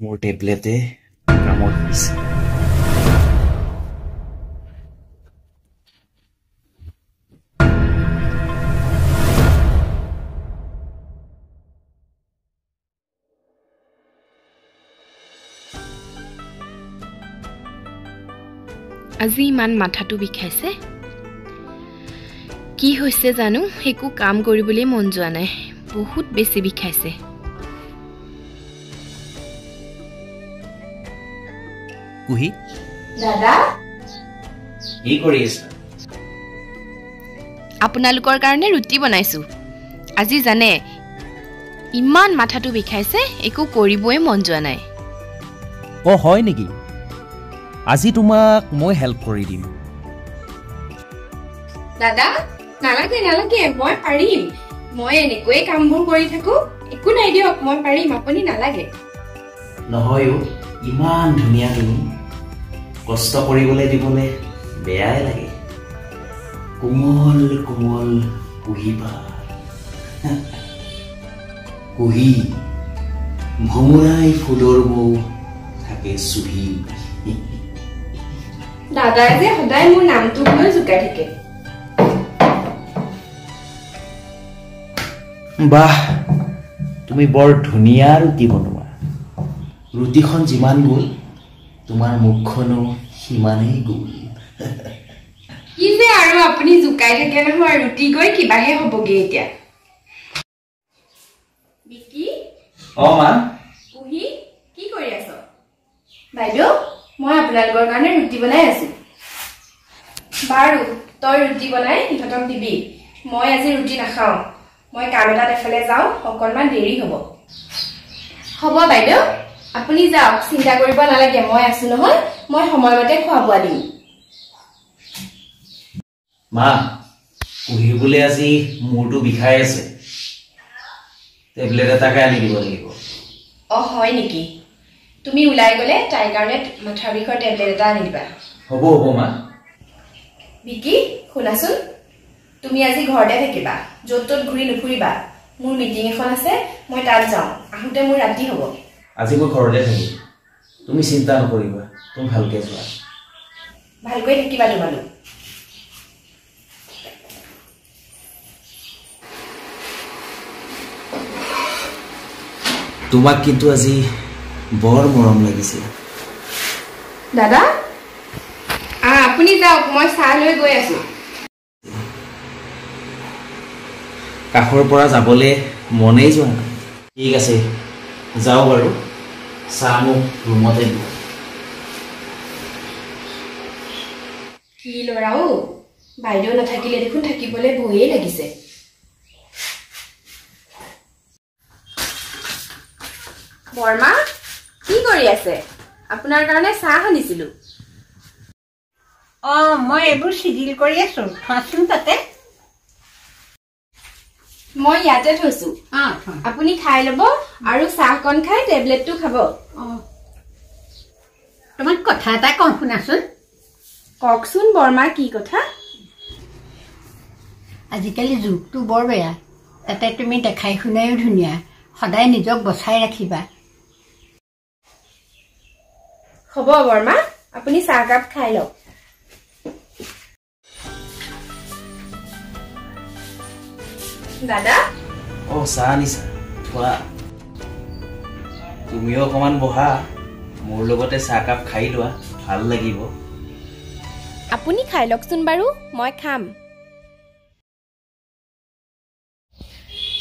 মোৰ টেবলেটে কামত দিছে। আজি ইমান মাথাটো বিষাইছে কি হৈছে জানো একো কাম কৰিবলৈ মন যোৱা নাই বহুত বেছি বিষাইছে কুহি দাদা কি কৰিছ আপোনালোকৰ কাৰণে ৰুটি বনাইছো আজি জানে ইমান মাথাটো বিষাইছে একো কৰিবই মন যোৱা নাই অ হয় নেকি আজি তোমাক মই হেল্প কৰি দিম দাদা নালাগে নালাগে মই পাৰিম মই এনেকৈ কামবোৰ কৰি থাকো একো নাই দিয়ক মই পাৰিম আপুনি নালাগে নহয় ইমান ধুনীয়া তুমি কষ্ট কৰিবলৈ দিবলৈ বেয়াই লাগে কোমল কোমল কুহিবা কুহি ভমৰাই ফুলৰ মৌ থাকে চুহি দাদাই যে সদায় মোৰ নামটো লৈ জুকাই থাকে বাহ তুমি বৰ ধুনীয়া ৰুটি বনোৱা ৰুটিখন যিমান গোল তোমাৰ মুখখনো সিমানেই গোল কি যে আৰু আপুনি জুকাই থাকে নহয় ৰুটি গৈ কিবাহে হ'বগে এতিয়া বিকি মা কুহি কি কৰি আছ বাইদেউ মই আপোনালোকৰ কাৰণে ৰুটি বনাই আছো বাৰু তই ৰুটি বনাই ইহঁতক দিবি মই আজি ৰুটি নাখাওঁ মই কাম এটাত এফালে যাওঁ অকণমান দেৰি হ'ব বাইদেউ আপুনি যাওক চিন্তা কৰিব নালাগে মই আছো নহয় মই সময়মতে খোৱা বোৱা দিম মা কুহিৰ বোলে আজি মূৰটো বিষাই আছে টেবলেট এটাকে আনি দিব লাগিব অ হয় নেকি তুমি উলাই গলে তাইৰ কাৰণে মাথাৰ বিষৰ টেবলেট এটা আনি দিবা হ'ব মা বিকি শুনাচোন তুমি আজি ঘৰতে থাকিবা য'ত ত'ত ঘূৰি নুফুৰিবা মোৰ মিটিং এখন আছে মই তাত যাওঁ আহোঁতে মোৰ ৰাতি হ'ব আজি মই ঘৰতে থাকিম তুমি চিন্তা নকৰিবা তুমি ভালকৈ যোৱা ভালকৈ থাকিবা তোমালোক তোমাক কিন্তু আজি বৰ মৰম লাগিছে দাদা আপুনি যাওক মই চাহ লৈ গৈ আছো কাষৰ পৰা যাবলৈ মনেই যোৱা নাই ঠিক আছে যাওঁ বাৰু চাহ মোক ৰুমতে দিব কি ল'ৰাও বাইদেউ নাথাকিলে দেখোন থাকিবলৈ ভয়েই লাগিছে বৰ্মা কি কৰি আছে আপোনাৰ কাৰণে চাহ আনিছিলো মই এইবোৰ চিজিল কৰি আছো থোৱাচোন তাতে মই ইয়াতে থৈছো আপুনি খাই ল'ব আৰু চাহকণ খাই টেবলেটটো খাব তোমাক কথা এটা কওঁ শুনাচোন কওকচোন বৰ্মা কি কথা আজিকালি যুগটো বৰ বেয়া তাতে তুমি দেখাই শুনায়ো ধুনীয়া সদায় নিজক বচাই ৰাখিবা হ'ব বৰ্মা আপুনি চাহকাপ খাই লওক দাদা চাহ আনিছা খোৱা তুমিও অকণমান বহা মোৰ লগতে চাহকাপ খাই লোৱা ভাল লাগিব আপুনি খাই লওকচোন বাৰু মই খাম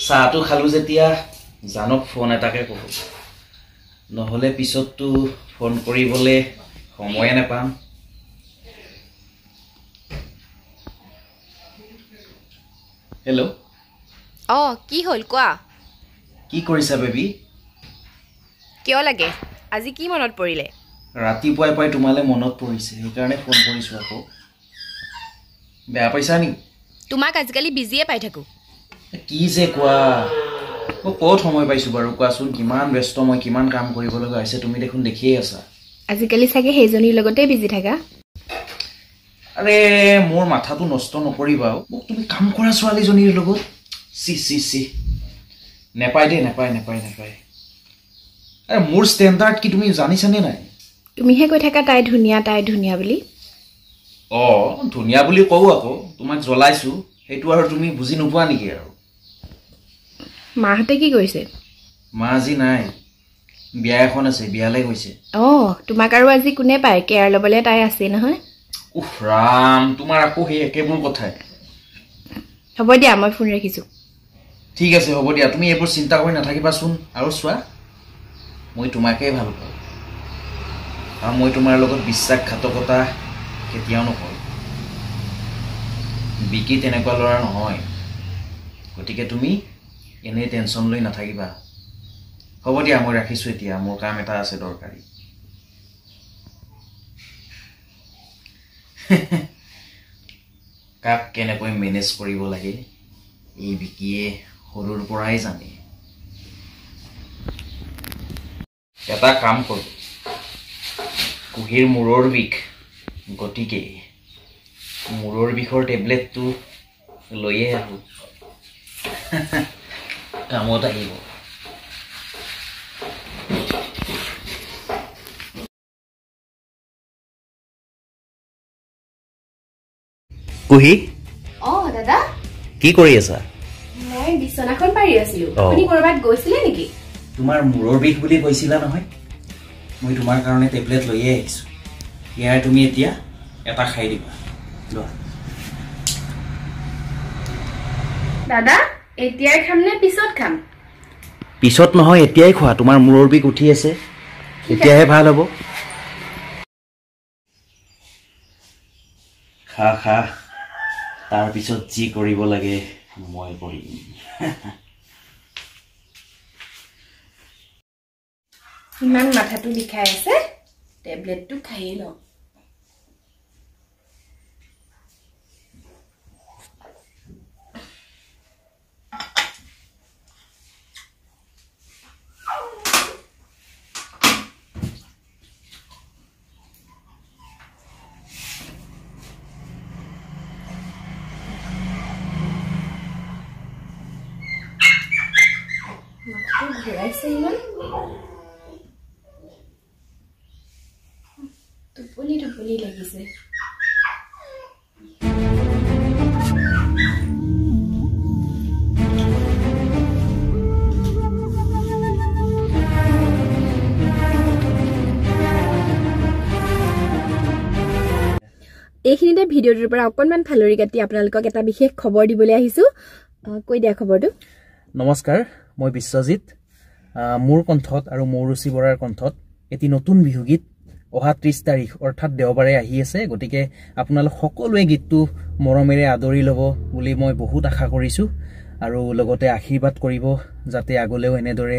চাহটো খালো যেতিয়া জানক ফোন এটাকে কৰোঁ নহ'লে পিছততো ফোন কৰিবলৈ সময়ে নাপাম হেল্ল' কি হ'ল কোৱা কি কৰিছা বেবী কিয় লাগে আজি কি মনত পৰিলে ৰাতিপুৱাই পাই তোমালৈ মনত পৰিছে সেইকাৰণে ফোন কৰিছোঁ আকৌ বেয়া পাইছা নি তোমাক আজিকালি বিজিয়ে পাই থাকো কি যে কোৱা মই ক'ত সময় পাইছোঁ বাৰু কোৱাচোন কিমান ব্যস্ত মই কিমান কাম কৰিব লগা হৈছে তুমি দেখোন দেখিয়ে আছা আজিকালি চাগে সেইজনীৰ লগতে বিজি থাকা আৰে মোৰ মাথাটো নষ্ট নকৰিবা মোক তুমি কাম কৰা ছোৱালীজনীৰ লগত চি নেপায় দেই নেপায় আৰে মোৰ ষ্টেণ্ডাৰ্ড কি তুমি জানিছানে নাই তুমিহে কৈ থাকা তাই ধুনীয়া বুলি ধুনীয়া বুলি কওঁ আকৌ তোমাক জ্বলাইছো সেইটো আৰু তুমি বুজি নোপোৱা নেকি আৰু মাহঁতে কি কৰিছে মা আজি নাই বিয়া এখন আছে বিয়ালৈ গৈছে তোমাক আৰু আজি কোনে পায় কেয়াৰ ল'বলৈ তাই আছে নহয় উফ ৰাম তোমাৰ আকৌ সেই একেবোৰ কথাই হ'ব দিয়া মই ফোন ৰাখিছোঁ ঠিক আছে হ'ব দিয়া তুমি এইবোৰ চিন্তা কৰি নাথাকিবাচোন আৰু চোৱা মই তোমাকেই ভাল পাওঁ আৰু মই তোমাৰ লগত বিশ্বাসঘাতকতা কেতিয়াও নকৰোঁ বিকি তেনেকুৱা ল'ৰা নহয় গতিকে তুমি এনেই টেনশ্যন লৈ নাথাকিবা হ'ব দিয়া মই ৰাখিছোঁ এতিয়া মোৰ কাম এটা আছে দৰকাৰী কাক কেনেকৈ মেনেজ কৰিব লাগে এই বিকিয়ে সৰুৰ পৰাই জানে এটা কাম কৰোঁ কুহিৰ মূৰৰ বিষ গতিকে মূৰৰ বিষৰ টেবলেটটো লৈয়ে আহোঁ কামত আহিব কুহি দাদা কি কৰি আছা মই বিছনাখন পাৰি আছিলো আপুনি কৰবাত গৈছিলে নেকি তোমাৰ মূৰৰ বিষ বুলি কৈছিলা নহয় মই তোমাৰ কাৰণে টেবলেট লৈয়ে আহিছোঁ ইয়াৰ তুমি এতিয়া এটা খাই দিবা লোৱা দাদা এতিয়াই খাম নে পিছত খাম পিছত নহয় এতিয়াই খোৱা তোমাৰ মূৰৰ বিষ উঠি আছে এতিয়াহে ভাল হ'ব খা তাৰপিছত যি কৰিব লাগে মই কৰিম ইমান মাথাটো বিষাই আছে টেবলেটটো খাইয়ে লওঁ ঘূৰাইছে ইমান টোপনি লাগিছে এইখিনিতে ভিডিঅ'টোৰ পৰা অকণমান ফালৰি কাটি আপোনালোকক এটা বিশেষ খবৰ দিবলৈ আহিছোঁ কৈ দিয়া খবৰটো নমস্কাৰ মই বিশ্বজিৎ মোৰ কণ্ঠত আৰু মৌৰুচি বৰাৰ কণ্ঠত এটি নতুন বিহুগীত অহা 30 তাৰিখ অৰ্থাৎ দেওবাৰে আহি আছে গতিকে আপোনালোক সকলোৱে গীতটো মৰমেৰে আদৰি ল'ব বুলি মই বহুত আশা কৰিছোঁ আৰু লগতে আশীৰ্বাদ কৰিব যাতে আগলৈও এনেদৰে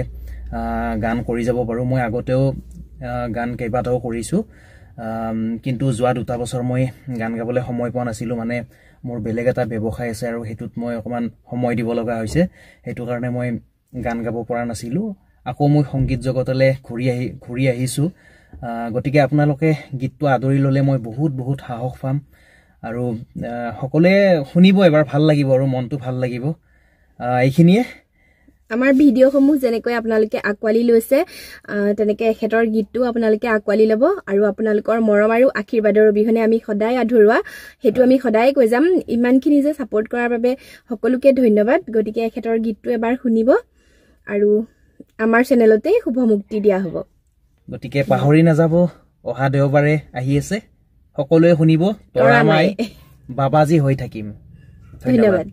গান কৰি যাব পাৰোঁ মই আগতেও গান কেইবাটাও কৰিছোঁ কিন্তু যোৱা 2 বছৰ মই গান গাবলৈ সময় পোৱা নাছিলোঁ মানে মোৰ বেলেগ এটা ব্যৱসায় আছে আৰু হেতুত মই অকমান সময় দিব লগা হৈছে হেতু কাৰণে মই গান গাব পৰা নাছিলোঁ আকৌ মই সংগীত জগতলৈ ঘূৰি আহিছোঁ গতিকে আপোনালোকে গীতটো আদৰি ল'লে মই বহুত সাহস পাম আৰু সকলোৱে শুনিব এবাৰ ভাল লাগিব আৰু মনটো ভাল লাগিব এইখিনিয়ে আমাৰ ভিডিঅ'সমূহ যেনেকৈ আপোনালোকে আকোৱালি লৈছে তেনেকৈ এখেতৰ গীতটো আপোনালোকে আকোৱালি ল'ব আৰু আপোনালোকৰ মৰম আৰু আশীৰ্বাদৰ অবিহনে আমি সদায় আধৰুৱা হেতু আমি সদায় কৈ যাম ইমানখিনি যে সাপোৰ্ট কৰাৰ বাবে সকলোকে ধন্যবাদ গতিকে এখেতৰ গীতটো এবাৰ শুনিব আৰু আমাৰ চেনেলতে শুভ মুক্তি দিয়া হ'ব গতিকে পাহৰি নাযাব অহা দেওবাৰে আহি আছে সকলোৱে শুনিব তৰামাই বাবাজী হৈ থাকিম ধন্যবাদ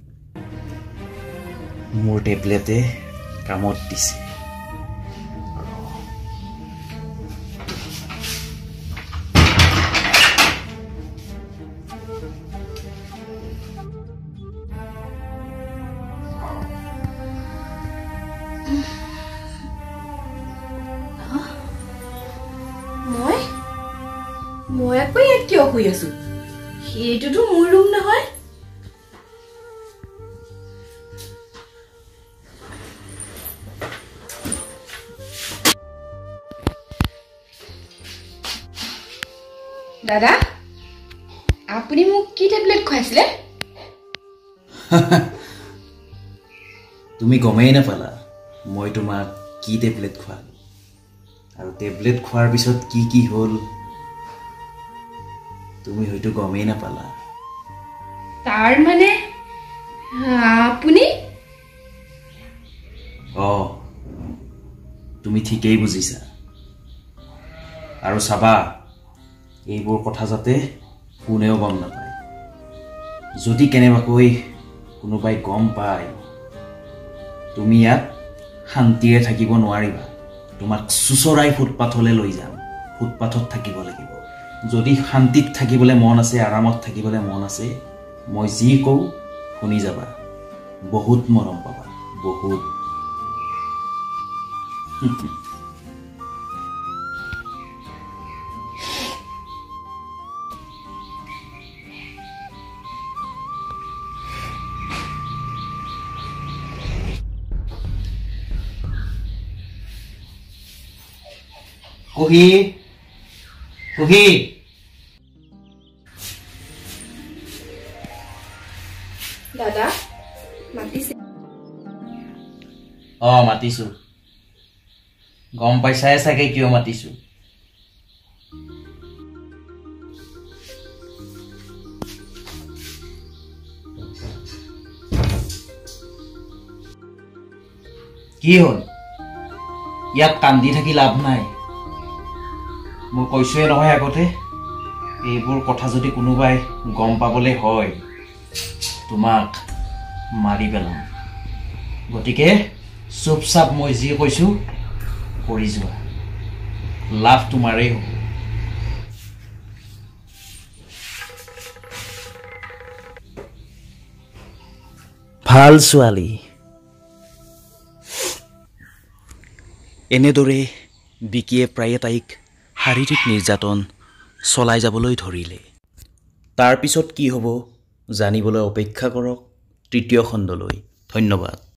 মোৰ টেবলেটে কামত দিছে মই আকৌ ইয়াত কিয় শুই আছো সেইটোতো মোৰ ৰুম নহয় দাদা আপুনি মোক কি টেবলেট খুৱাইছিলে তুমি গমেই নাপালা মই তোমাক কি টেবলেট খুৱালো আৰু টেবলেট খোৱাৰ পিছত কি কি হ'ল তুমি হয়তো গমেই নাপালা। তাৰ মানে আপুনি তুমি ঠিকেই বুজিছা। আৰু চাবা এইবোৰ কথা যাতে কোনেও গম নাপায়। যদি কেনেবাকৈ কোনোবাই গম পায় তুমি ইয়াত শান্তিৰে থাকিব নোৱাৰিবা। তোমাক চুচৰাই ফুটপাথলৈ লৈ যাম। ফুটপাথত থাকিব লাগিব। যদি শান্তিত থাকিবলৈ মন আছে, আৰামত থাকিবলৈ মন আছে, মই যি কওঁ শুনি যাবা। বহুত মৰম পাবা, বহুত। কুহি কুহি দাদা মাতিছে। মাতিছো। গম পাইছাই চাগে কিয় মাতিছো। কি হ'ল? ইয়াত কান্দি থাকি লাভ নাই। মই কৈছোৱে নহয় আগতে, এইবোৰ কথা যদি কোনোবাই গম পাবলৈ হয় তোমাক মাৰি পেলাম। গতিকে চুপচাপ মই যি কৈছো কৰি যোৱা। লাভ তোমাৰেই হ'ব। ভাল ছোৱালী। এনেদৰে বিকিয়ে প্ৰায়ে তাইক শাৰীৰিক নিৰ্যাতন চলাই যাবলৈ ধৰিলে। তাৰ পিছত কি হ'ব জানিবলৈ অপেক্ষা কৰক তৃতীয় খণ্ডলৈ। ধন্যবাদ।